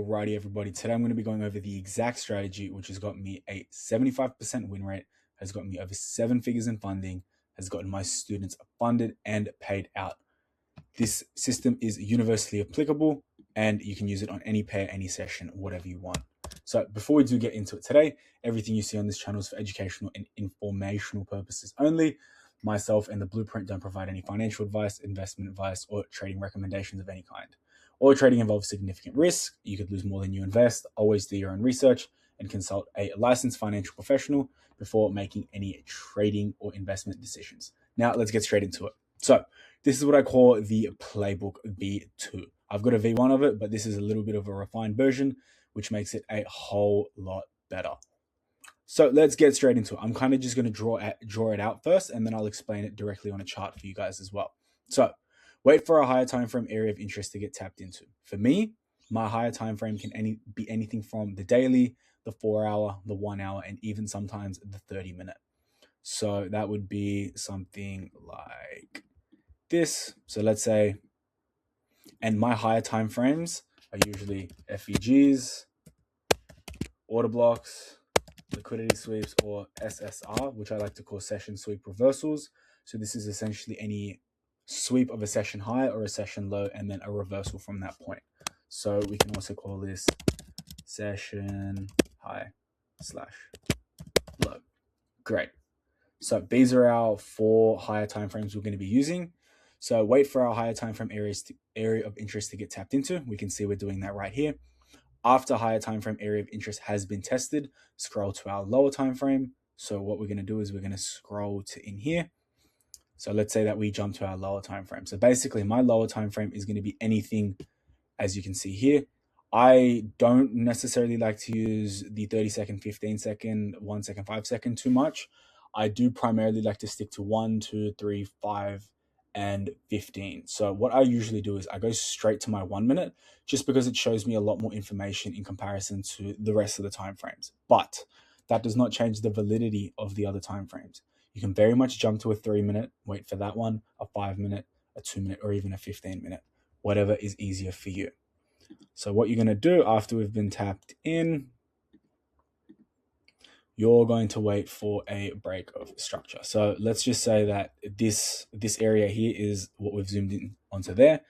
Alrighty, everybody. Today I'm going to be going over the exact strategy which has got me a 75% win rate, has got me over 7 figures in funding, has gotten my students funded and paid out. This system is universally applicable and you can use it on any pair, any session, whatever you want. So before we do get into it today, everything you see on this channel is for educational and informational purposes only. Myself and the Blueprint don't provide any financial advice, investment advice, or trading recommendations of any kind. All trading involves significant risk. You could lose more than you invest. Always do your own research and consult a licensed financial professional before making any trading or investment decisions. Now let's get straight into it. So this is what I call the Playbook V2. I've got a V1 of it, but this is a little bit of a refined version, which makes it a whole lot better. So let's get straight into it. I'm kind of just going to draw it out first, and then I'll explain it directly on a chart for you guys as well. So wait for a higher time frame area of interest to get tapped into. For me, my higher time frame can be anything from the daily, the 4-hour, the 1 hour, and even sometimes the 30-minute. So that would be something like this. So let's say, and my higher time frames are usually FEGs, order blocks, liquidity sweeps, or SSR, which I like to call session sweep reversals. So this is essentially any sweep of a session high or a session low and then a reversal from that point. So we can also call this session high / low. Great. So these are our 4 higher time frames we're going to be using. So wait for our higher time frame area of interest to get tapped into. We can see we're doing that right here. After higher time frame area of interest has been tested, scroll to our lower time frame. So what we're going to do is we're going to scroll to in here. So let's say that we jump to our lower time frame. So basically my lower time frame is going to be anything, as you can see here. I don't necessarily like to use the 30-second, 15-second, 1 second, 5 second too much. I do primarily like to stick to 1, 2, 3, 5, and 15. So what I usually do is I go straight to my 1 minute just because it shows me a lot more information in comparison to the rest of the time frames. But that does not change the validity of the other time frames. You can very much jump to a 3-minute, wait for that one, a 5-minute, a 2-minute, or even a 15-minute, whatever is easier for you. So what you're going to do after we've been tapped in, you're going to wait for a break of structure. So let's just say that this area here is what we've zoomed in onto there.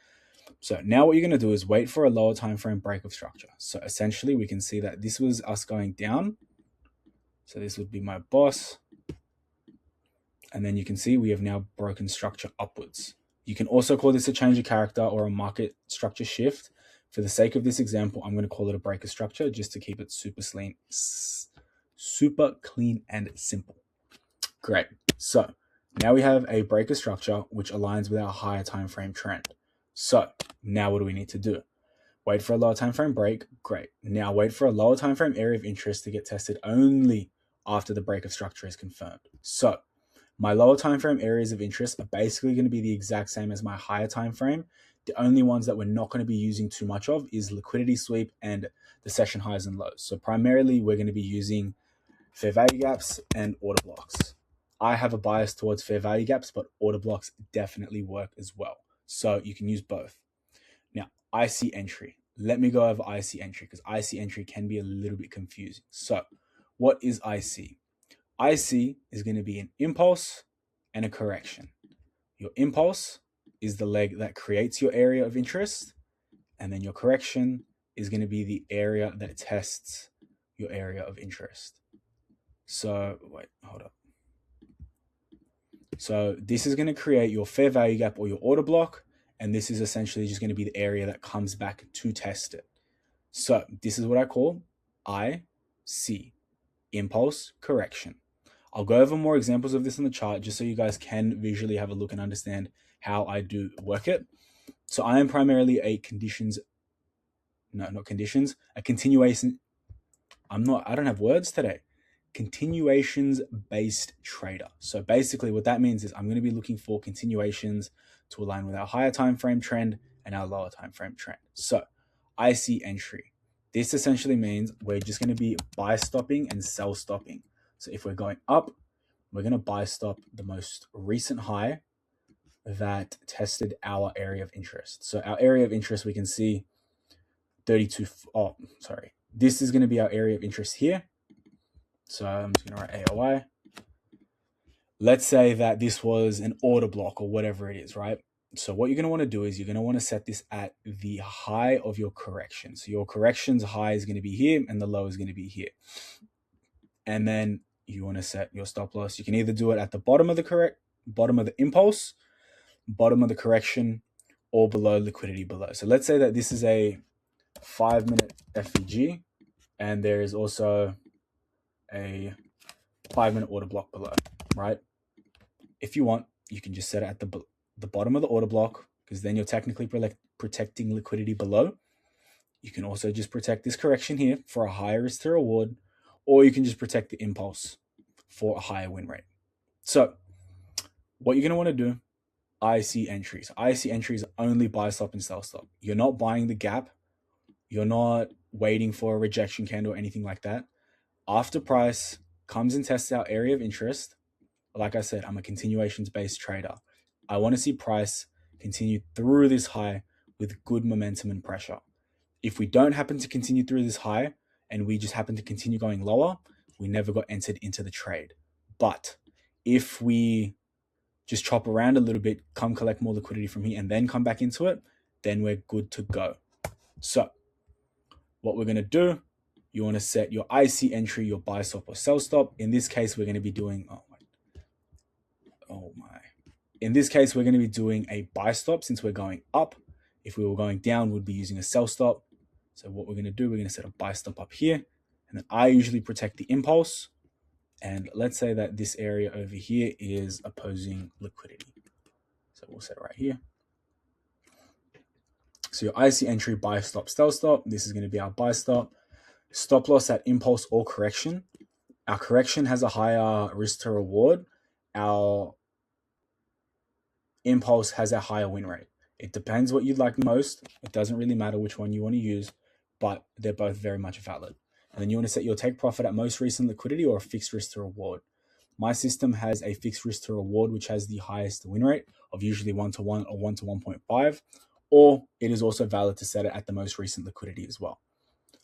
So now what you're going to do is wait for a lower time frame break of structure. So essentially we can see that this was us going down. So this would be my boss. And then you can see we have now broken structure upwards. You can also call this a change of character or a market structure shift. For the sake of this example, I'm going to call it a breaker structure just to keep it super clean and simple. Great. So now we have a breaker structure which aligns with our higher time frame trend. So now what do we need to do? Wait for a lower time frame break. Great. Now wait for a lower time frame area of interest to get tested only after the break of structure is confirmed. So my lower time frame areas of interest are basically going to be the exact same as my higher time frame. The only ones that we're not going to be using too much of is liquidity sweep and the session highs and lows. So primarily we're going to be using fair value gaps and order blocks. I have a bias towards fair value gaps, but order blocks definitely work as well. So you can use both. Now, IC entry. Let me go over IC entry because IC entry can be a little bit confusing. So what is IC? IC is going to be an impulse and a correction. Your impulse is the leg that creates your area of interest, and then your correction is going to be the area that tests your area of interest. So wait, hold up. So this is going to create your fair value gap or your order block, and this is essentially just going to be the area that comes back to test it. So this is what I call IC, impulse correction. I'll go over more examples of this in the chart just so you guys can visually have a look and understand how I do work it. So I am primarily a continuation. I don't have words today. Continuations based trader. So basically what that means is I'm going to be looking for continuations to align with our higher time frame trend and our lower time frame trend. So IC entry. This essentially means we're just going to be buy stopping and sell stopping. So if we're going up, we're going to buy stop the most recent high that tested our area of interest. So our area of interest, we can see 32. Oh, sorry. This is going to be our area of interest here. So I'm just going to write AOI. Let's say that this was an order block or whatever it is, right? So what you're going to want to do is you're going to want to set this at the high of your correction. So your correction's high is going to be here and the low is going to be here. And then you want to set your stop loss. You can either do it at the bottom of the impulse, bottom of the correction, or below liquidity below. So let's say that this is a 5-minute FVG and there is also a 5-minute order block below, right? If you want, you can just set it at the bottom of the order block, because then you're technically protecting liquidity below. You can also just protect this correction here for a higher risk to reward, or you can just protect the impulse for a higher win rate. So what you're going to want to do, IC entries. IC entries only buy stop and sell stop. You're not buying the gap. You're not waiting for a rejection candle or anything like that. After price comes and tests our area of interest, like I said, I'm a continuations-based trader. I want to see price continue through this high with good momentum and pressure. If we don't happen to continue through this high and we just happen to continue going lower, we never got entered into the trade. But if we just chop around a little bit, come collect more liquidity from here, and then come back into it, then we're good to go. So what we're going to do, you want to set your IC entry, your buy stop or sell stop. In this case, we're going to be doing, in this case, we're going to be doing a buy stop since we're going up. If we were going down, we'd be using a sell stop. So what we're going to do, we're going to set a buy stop up here. And then I usually protect the impulse. And let's say that this area over here is opposing liquidity. So we'll set it right here. So your IC entry, buy stop, sell stop. This is going to be our buy stop. Stop loss at impulse or correction. Our correction has a higher risk to reward. Our impulse has a higher win rate. It depends what you'd like most. It doesn't really matter which one you want to use, but they're both very much valid. And then you want to set your take profit at most recent liquidity or a fixed risk to reward. My system has a fixed risk to reward, which has the highest win rate of usually 1-to-1 or 1-to-1.5, or it is also valid to set it at the most recent liquidity as well.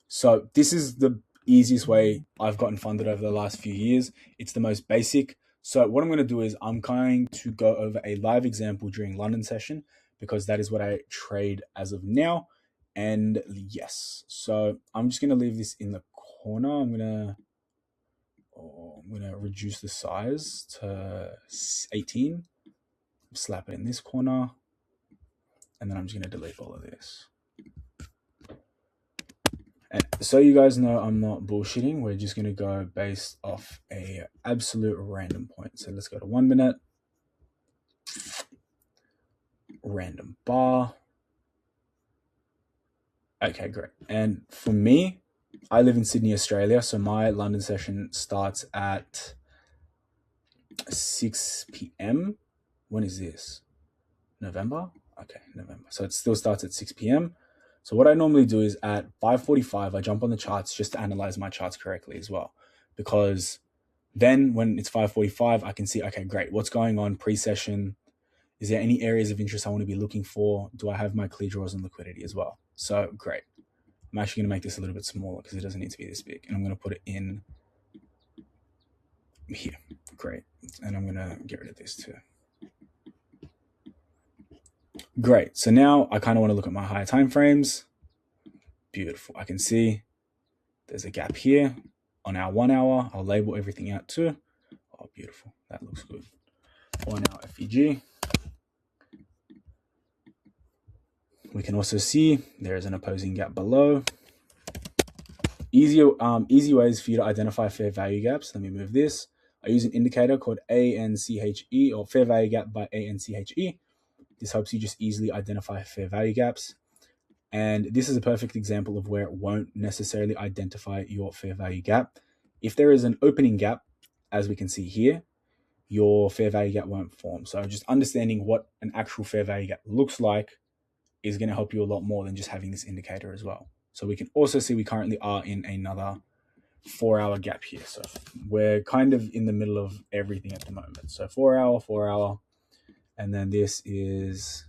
So this is the easiest way I've gotten funded over the last few years. It's the most basic. So what I'm going to do is I'm going to go over a live example during London session, because that is what I trade as of now. And yes, so I'm just going to leave this in the corner. I'm going to reduce the size to 18, slap it in this corner, and then I'm just going to delete all of this. And so you guys know I'm not bullshitting. We're just going to go based off a absolute random point. So let's go to 1 minute. Random bar. Okay, great. And for me, I live in Sydney, Australia. So my London session starts at 6 p.m. When is this? November? Okay, November. So it still starts at 6 p.m. So what I normally do is at 5:45, I jump on the charts just to analyze my charts correctly as well. Because then when it's 5:45, I can see, okay, great. What's going on pre-session? Is there any areas of interest I want to be looking for? Do I have my clear draws and liquidity as well? So great. I'm actually going to make this a little bit smaller because it doesn't need to be this big. And I'm going to put it in here. Great. And I'm going to get rid of this too. Great. So now I kind of want to look at my higher time frames. Beautiful. I can see there's a gap here on our 1 hour. I'll label everything out too. Oh, beautiful. That looks good. 1 hour FEG. We can also see there is an opposing gap below. Easy ways for you to identify fair value gaps. Let me move this. I use an indicator called ANCHE, or fair value gap by ANCHE. This helps you just easily identify fair value gaps. And this is a perfect example of where it won't necessarily identify your fair value gap. If there is an opening gap, as we can see here, your fair value gap won't form. So just understanding what an actual fair value gap looks like is going to help you a lot more than just having this indicator as well. So we can also see we currently are in another 4-hour gap here. So we're kind of in the middle of everything at the moment. So 4 hour, and then this is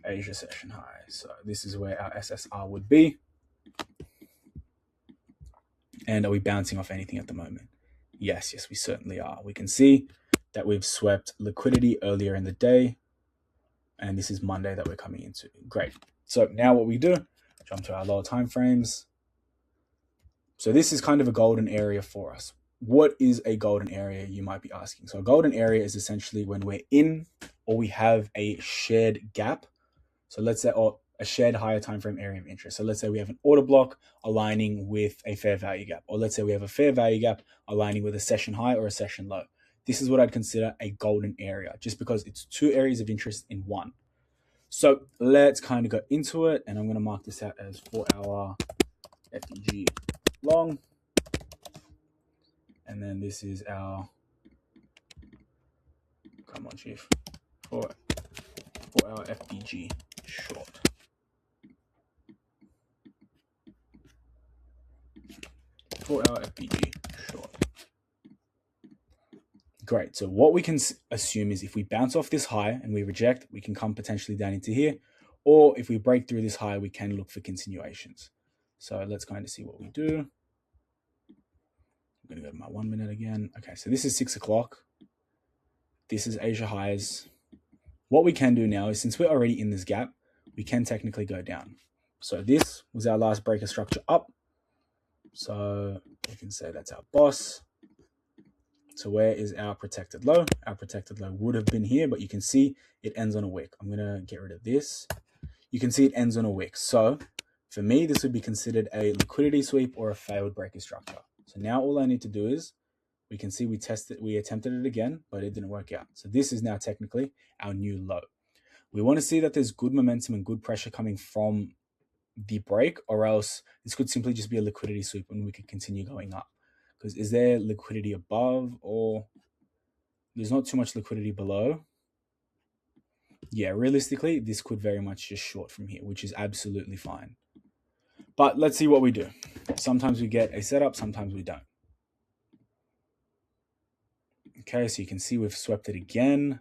Asia session high. So this is where our SSR would be. And are we bouncing off anything at the moment? Yes, we certainly are. We can see that we've swept liquidity earlier in the day. And this is Monday that we're coming into. Great. So now what we do, jump to our lower time frames. So this is kind of a golden area for us. What is a golden area, you might be asking? So a golden area is essentially when we're in or we have a shared gap. So let's say, or a shared higher time frame area of interest. So let's say we have an order block aligning with a fair value gap, or let's say we have a fair value gap aligning with a session high or a session low. This is what I'd consider a golden area, just because it's two areas of interest in one. So let's kind of go into it, and I'm going to mark this out as 4-hour FDG long. And then this is our, come on, chief, 4-hour FDG short. For our FBG short. Great. So what we can assume is if we bounce off this high and we reject, we can come potentially down into here. Or if we break through this high, we can look for continuations. So let's kind of see what we do. I'm going to go to my 1 minute again. Okay, so this is 6 o'clock. This is Asia highs. What we can do now is, since we're already in this gap, we can technically go down. So this was our last breaker structure up. So we can say that's our boss. So where is our protected low? Our protected low would have been here, but you can see it ends on a wick. I'm going to get rid of this. You can see it ends on a wick. So for me, this would be considered a liquidity sweep or a failed breaker structure. So now all I need to do is, we can see we attempted it again, but it didn't work out. So this is now technically our new low. We want to see that there's good momentum and good pressure coming from the break, or else this could simply just be a liquidity sweep and we could continue going up. Because is there liquidity above, or there's not too much liquidity below? Yeah, realistically, this could very much just short from here, which is absolutely fine. But let's see what we do. Sometimes we get a setup, sometimes we don't. Okay, so you can see we've swept it again.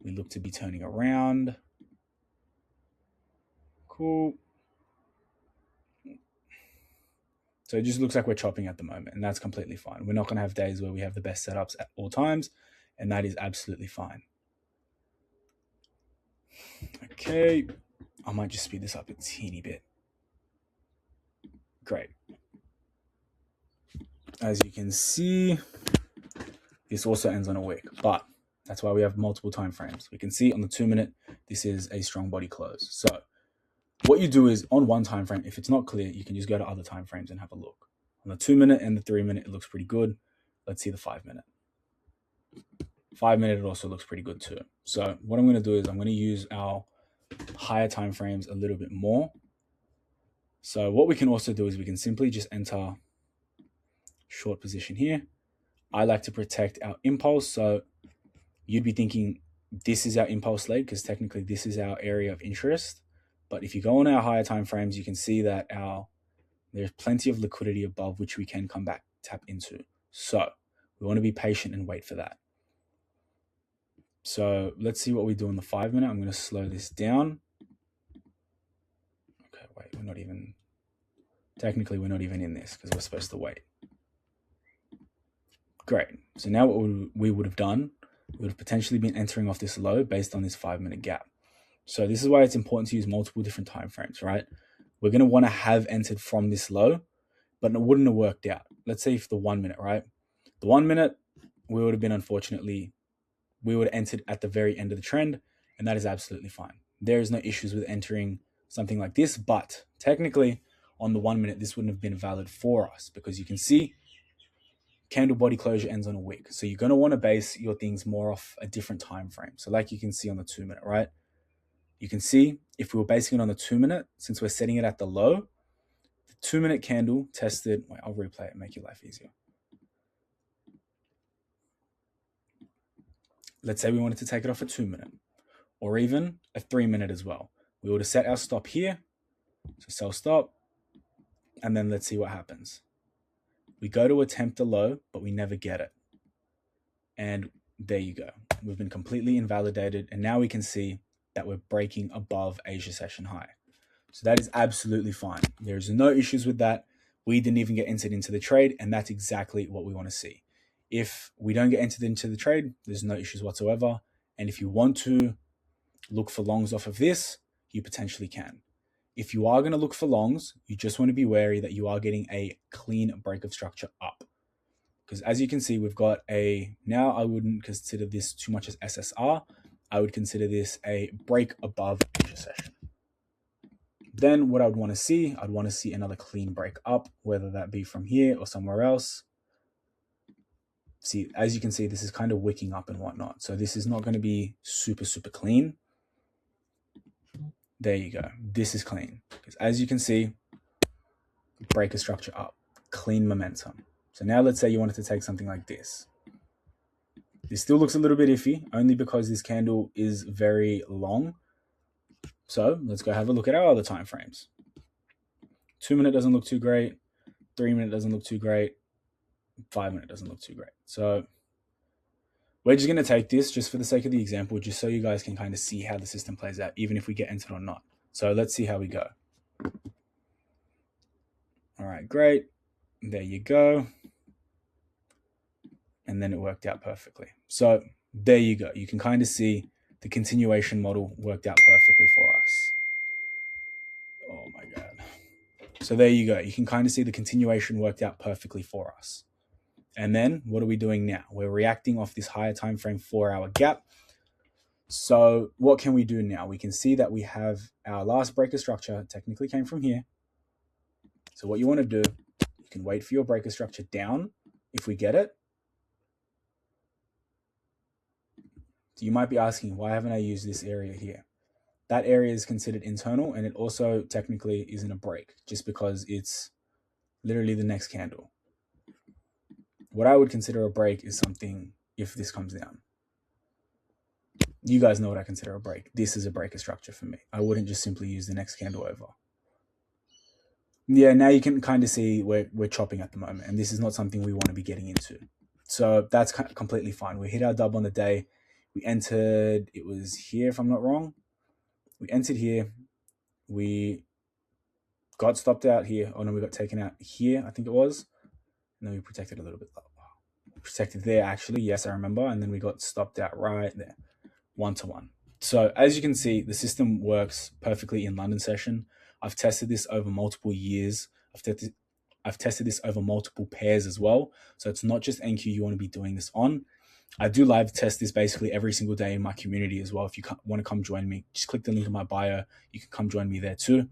We look to be turning around. Cool. So it just looks like we're chopping at the moment, and that's completely fine. We're not going to have days where we have the best setups at all times, and that is absolutely fine. Okay, I might just speed this up a teeny bit. Great. As you can see, this also ends on a wick, but that's why we have multiple time frames. We can see on the 2 minute, this is a strong body close. So what you do is, on one time frame, if it's not clear, you can just go to other time frames and have a look. On the 2 minute and the 3 minute, it looks pretty good. Let's see the 5 minute. 5 minute, it also looks pretty good too. So what I'm going to do is I'm going to use our higher time frames a little bit more. So what we can also do is we can simply just enter short position here. I like to protect our impulse. So you'd be thinking this is our impulse leg, because technically this is our area of interest. But if you go on our higher time frames, you can see that there's plenty of liquidity above which we can come back, tap into. So we want to be patient and wait for that. So let's see what we do in the 5 minute. I'm going to slow this down. Okay, wait, we're not even in this because we're supposed to wait. Great. So now what we would have done, we would have potentially been entering off this low based on this 5 minute gap. So this is why it's important to use multiple different time frames, right? We're going to want to have entered from this low, but it wouldn't have worked out. Let's say for the 1 minute, right? The 1 minute, we would have entered at the very end of the trend, and that is absolutely fine. There is no issues with entering something like this, but technically on the 1 minute, this wouldn't have been valid for us, because you can see candle body closure ends on a wick. So you're going to want to base your things more off a different time frame. So like you can see on the 2 minute, right? You can see if we were basing it on the 2 minute, since we're setting it at the low, the 2 minute candle tested, wait, I'll replay it, make your life easier. Let's say we wanted to take it off a 2 minute, or even a 3 minute as well. We would have set our stop here, so sell stop, and then let's see what happens. We go to attempt a low, but we never get it. And there you go. We've been completely invalidated, and now we can see that we're breaking above Asia session high. So that is absolutely fine. There's no issues with that. We didn't even get entered into the trade, and that's exactly what we want to see. If we don't get entered into the trade, there's no issues whatsoever. And if you want to look for longs off of this, you potentially can. If you are going to look for longs, you just want to be wary that you are getting a clean break of structure up. Because as you can see, we've got now I wouldn't consider this too much as SSR. I would consider this a break above Asia session. Then what I would want to see, I'd want to see another clean break up, whether that be from here or somewhere else. See, as you can see, this is kind of wicking up and whatnot. So this is not going to be super, super clean. There you go. This is clean. Because as you can see, break a structure up, clean momentum. So now let's say you wanted to take something like this. This still looks a little bit iffy, only because this candle is very long. So let's go have a look at our other time frames. 2 minute doesn't look too great. 3 minute doesn't look too great. 5 minute doesn't look too great. So we're just going to take this just for the sake of the example, just so you guys can kind of see how the system plays out, even if we get entered or not. So let's see how we go. All right, great. There you go. And then it worked out perfectly. So there you go. You can kind of see the continuation model worked out perfectly for us. Oh my God. So there you go. You can kind of see the continuation worked out perfectly for us. And then what are we doing now? We're reacting off this higher time frame 4-hour gap. So what can we do now? We can see that we have our last breaker structure technically came from here. So what you want to do, you can wait for your breaker structure down if we get it. So you might be asking, why haven't I used this area here? That area is considered internal, and it also technically isn't a break just because it's literally the next candle. What I would consider a break is something if this comes down. You guys know what I consider a break. This is a breaker structure for me. I wouldn't just simply use the next candle over. Yeah, now you can kind of see we're chopping at the moment, and this is not something we want to be getting into. So that's completely fine. We hit our dub on the day. We entered, it was here if I'm not wrong. We entered here. We got stopped out here. Oh no, we got taken out here, I think it was. And then we protected a little bit. Protected there actually, yes, I remember. And then we got stopped out right there, 1-to-1. So as you can see, the system works perfectly in London session. I've tested this over multiple years. I've tested this over multiple pairs as well. So it's not just NQ you want to be doing this on. I do live test this basically every single day in my community as well. If you want to come join me, just click the link in my bio. You can come join me there too.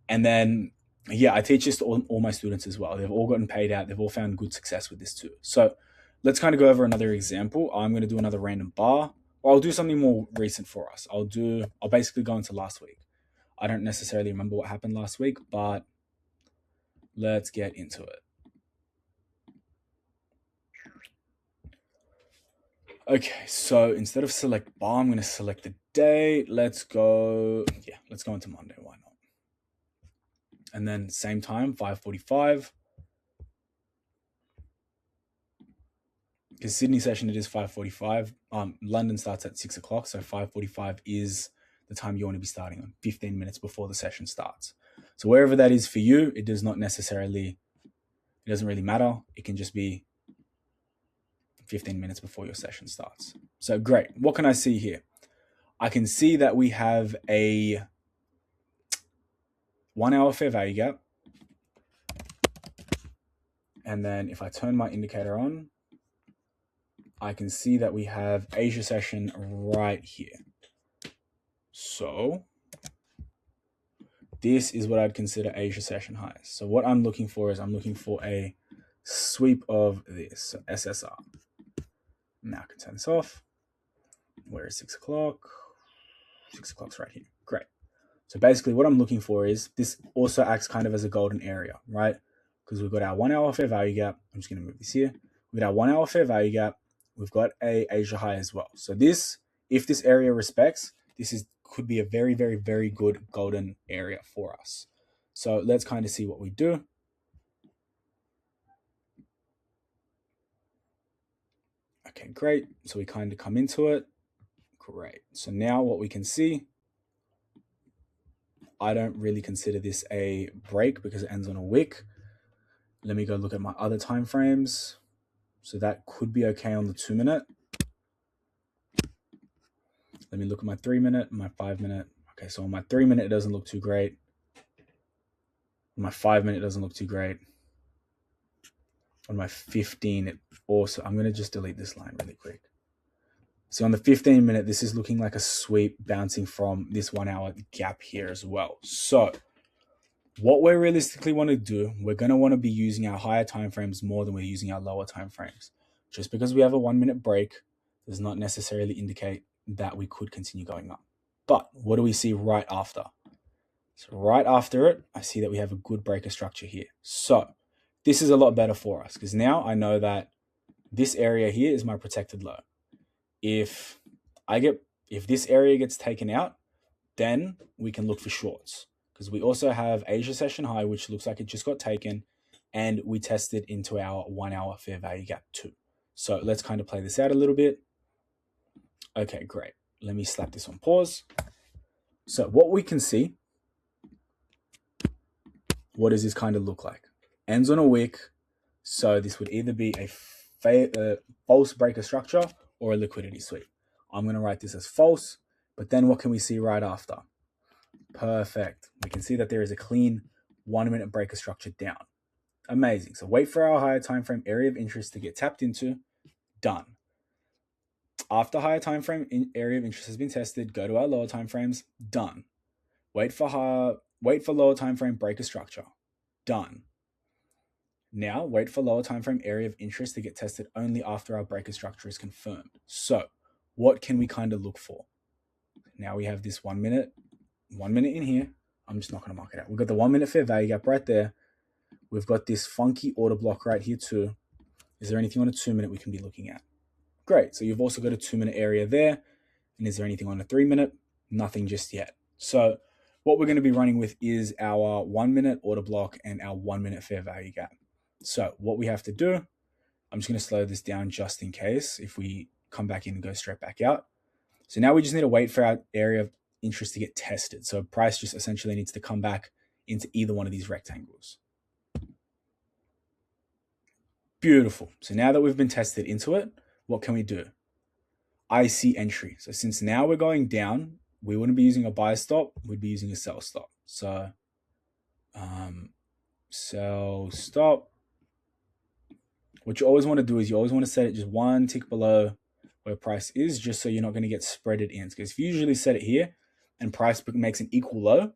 And then, yeah, I teach this to all my students as well. They've all gotten paid out. They've all found good success with this too. So let's kind of go over another example. I'm going to do another random bar. Or I'll do something more recent for us. I'll basically go into last week. I don't necessarily remember what happened last week, but let's get into it. Okay, so instead of select bar, I'm going to select the day. Let's go into Monday. Why not? And then same time, 5:45. Because Sydney session, it is 5:45. London starts at 6 o'clock, so 5:45 is the time you want to be starting on, 15 minutes before the session starts. So wherever that is for you, it doesn't really matter. It can just be 15 minutes before your session starts. So great. What can I see here? I can see that we have a 1 hour fair value gap. And then if I turn my indicator on, I can see that we have Asia session right here. So this is what I'd consider Asia session highs. So what I'm looking for is I'm looking for a sweep of this, so SSR. Now I can turn this off. Where is 6 o'clock? 6 o'clock's right here. Great. So basically what I'm looking for is this also acts kind of as a golden area, right? Because we've got our 1 hour fair value gap. I'm just going to move this here. We've got our 1 hour fair value gap. We've got a Asia high as well. So this, if this area respects, could be a very, very, very good golden area for us. So let's kind of see what we do. Okay, great. So we kind of come into it. Great. So now what we can see I don't really consider this a break because it ends on a wick. Let me go look at my other time frames. So that could be okay on the 2 minute. Let me look at my 3 minute, my 5 minute. Okay, so on my 3 minute, it doesn't look too great. On my 5 minute, it doesn't look too great. On my 15, it also, I'm going to just delete this line really quick. So on the 15 minute, this is looking like a sweep bouncing from this 1 hour gap here as well. So what we realistically want to do, we're going to want to be using our higher time frames more than we're using our lower time frames. Just because we have a 1 minute break does not necessarily indicate that we could continue going up. But what do we see right after? So right after it, I see that we have a good breaker structure here. So this is a lot better for us because now I know that this area here is my protected low. If this area gets taken out, then we can look for shorts because we also have Asia session high, which looks like it just got taken, and we tested into our 1 hour fair value gap too. So let's kind of play this out a little bit. Okay, great. Let me slap this on pause. So what we can see, what does this kind of look like? Ends on a wick. So this would either be a false breaker structure or a liquidity sweep. I'm going to write this as false, but then what can we see right after? Perfect. We can see that there is a clean 1 minute breaker structure down. Amazing. So wait for our higher time frame area of interest to get tapped into. Done. After higher time frame area of interest has been tested, go to our lower time frames. Done. Wait for lower time frame breaker structure. Done. Now wait for lower time frame area of interest to get tested only after our breaker structure is confirmed. So what can we kind of look for? Now we have this 1 minute in here. I'm just not going to mark it out. We've got the 1 minute fair value gap right there. We've got this funky order block right here too. Is there anything on a 2 minute we can be looking at? Great. So you've also got a 2 minute area there. And is there anything on a 3 minute? Nothing just yet. So what we're going to be running with is our 1 minute order block and our 1 minute fair value gap. So what we have to do, I'm just going to slow this down just in case if we come back in and go straight back out. So now we just need to wait for our area of interest to get tested. So price just essentially needs to come back into either one of these rectangles. Beautiful. So now that we've been tested into it, what can we do? IC entry. So since now we're going down, we wouldn't be using a buy stop, we'd be using a sell stop. So sell stop. What you always want to do is you always want to set it just one tick below where price is, just so you're not going to get spreaded in. Because if you usually set it here and price makes an equal low,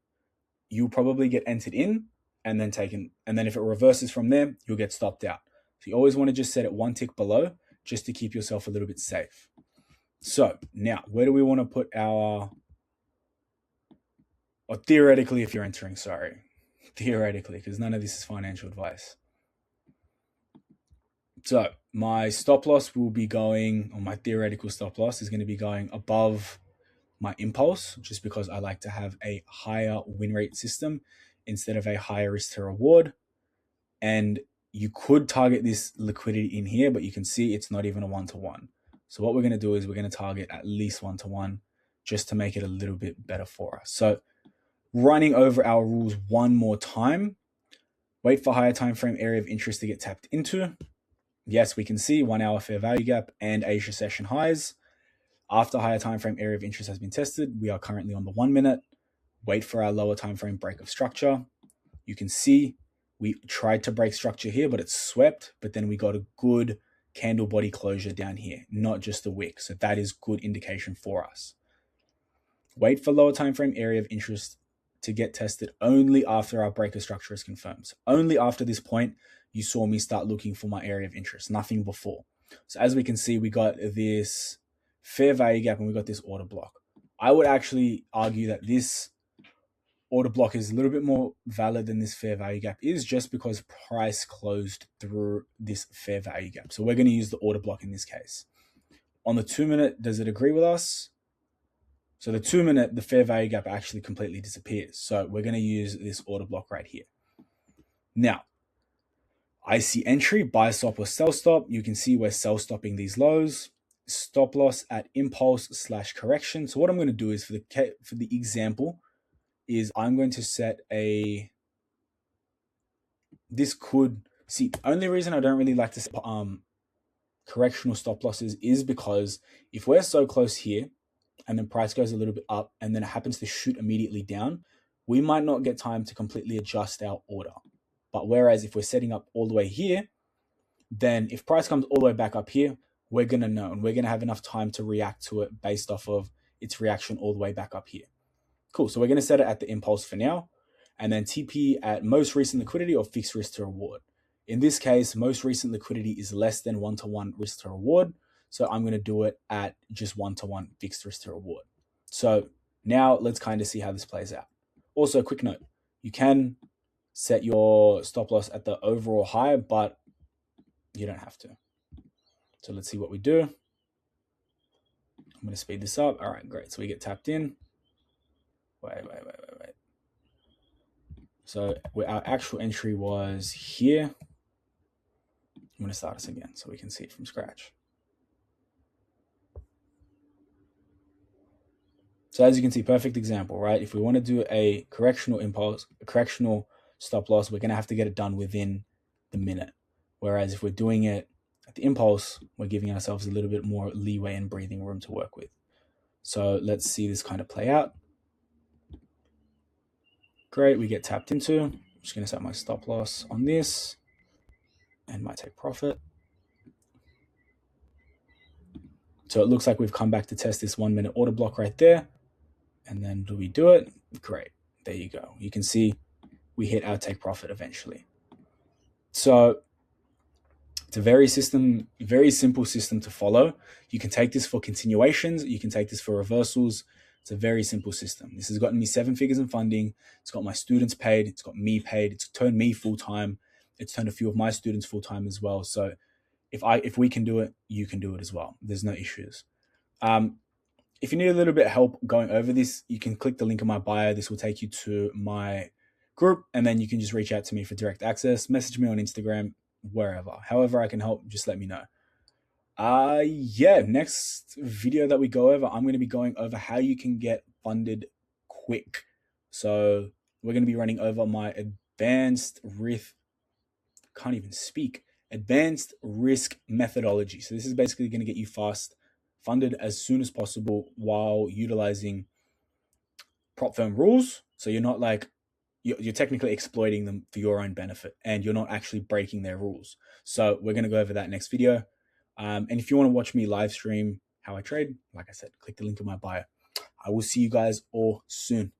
you'll probably get entered in and then taken. And then if it reverses from there, you'll get stopped out. So you always want to just set it one tick below just to keep yourself a little bit safe. So now, where do we want to put our, or theoretically, if you're entering, theoretically, because none of this is financial advice. So my stop loss will be going, or my theoretical stop loss is going to be going above my impulse, just because I like to have a higher win rate system instead of a higher risk to reward. And you could target this liquidity in here, but you can see it's not even a 1-to-1. So what we're going to do is we're going to target at least 1-to-1 just to make it a little bit better for us. So running over our rules one more time, wait for higher time frame area of interest to get tapped into. Yes, we can see 1 hour fair value gap and Asia session highs. After higher time frame area of interest has been tested, we are currently on the 1 minute. Wait for our lower time frame break of structure. You can see we tried to break structure here, but it's swept, but then we got a good candle body closure down here, not just a wick. So that is good indication for us. Wait for lower time frame area of interest to get tested only after our breaker structure is confirmed. So only after this point, you saw me start looking for my area of interest, nothing before. So as we can see, we got this fair value gap and we got this order block. I would actually argue that this order block is a little bit more valid than this fair value gap is, just because price closed through this fair value gap. So we're going to use the order block in this case. On the 2 minute, does it agree with us? So the 2 minute, the fair value gap actually completely disappears. So we're going to use this order block right here. Now, IC entry, buy stop or sell stop. You can see we're sell stopping these lows. Stop loss at impulse / correction. So what I'm going to do is for the example, is I'm going to set this could, see, only reason I don't really like to set correctional stop losses is because if we're so close here and then price goes a little bit up and then it happens to shoot immediately down, we might not get time to completely adjust our order. But whereas if we're setting up all the way here, then if price comes all the way back up here, we're going to know and we're going to have enough time to react to it based off of its reaction all the way back up here. Cool. So we're going to set it at the impulse for now, and then TP at most recent liquidity or fixed risk to reward. In this case, most recent liquidity is less than 1-to-1 risk to reward. So I'm going to do it at just 1-to-1 fixed risk to reward. So now let's kind of see how this plays out. Also, quick note, you can set your stop loss at the overall high, but you don't have to. So let's see what we do. I'm going to speed this up. All right, great. So we get tapped in. Wait. So our actual entry was here. I'm going to start this again so we can see it from scratch. So as you can see, perfect example, right? If we want to do a correctional impulse, a correctional stop loss, we're going to have to get it done within the minute. Whereas if we're doing it at the impulse, we're giving ourselves a little bit more leeway and breathing room to work with. So let's see this kind of play out. Great, we get tapped into. I'm just going to set my stop loss on this and my take profit. So it looks like we've come back to test this 1 minute order block right there. And then do we do it? Great. There you go. You can see we hit our take profit eventually. So it's a very simple system to follow. You can take this for continuations. You can take this for reversals. It's a very simple system. This has gotten me 7 figures in funding. It's got my students paid. It's got me paid. It's turned me full-time. It's turned a few of my students full-time as well. So if we can do it, you can do it as well. There's no issues. If you need a little bit of help going over this, you can click the link in my bio. This will take you to my group, and then you can just reach out to me for direct access. Message me on Instagram, wherever. However I can help, just let me know. Next video that we go over, I'm going to be going over how you can get funded quick. So we're going to be running over my advanced risk methodology. So this is basically going to get you fast funded as soon as possible while utilizing prop firm rules. So you're not like, you're technically exploiting them for your own benefit and you're not actually breaking their rules. So we're going to go over that next video. And if you want to watch me live stream how I trade, like I said, click the link in my bio. I will see you guys all soon.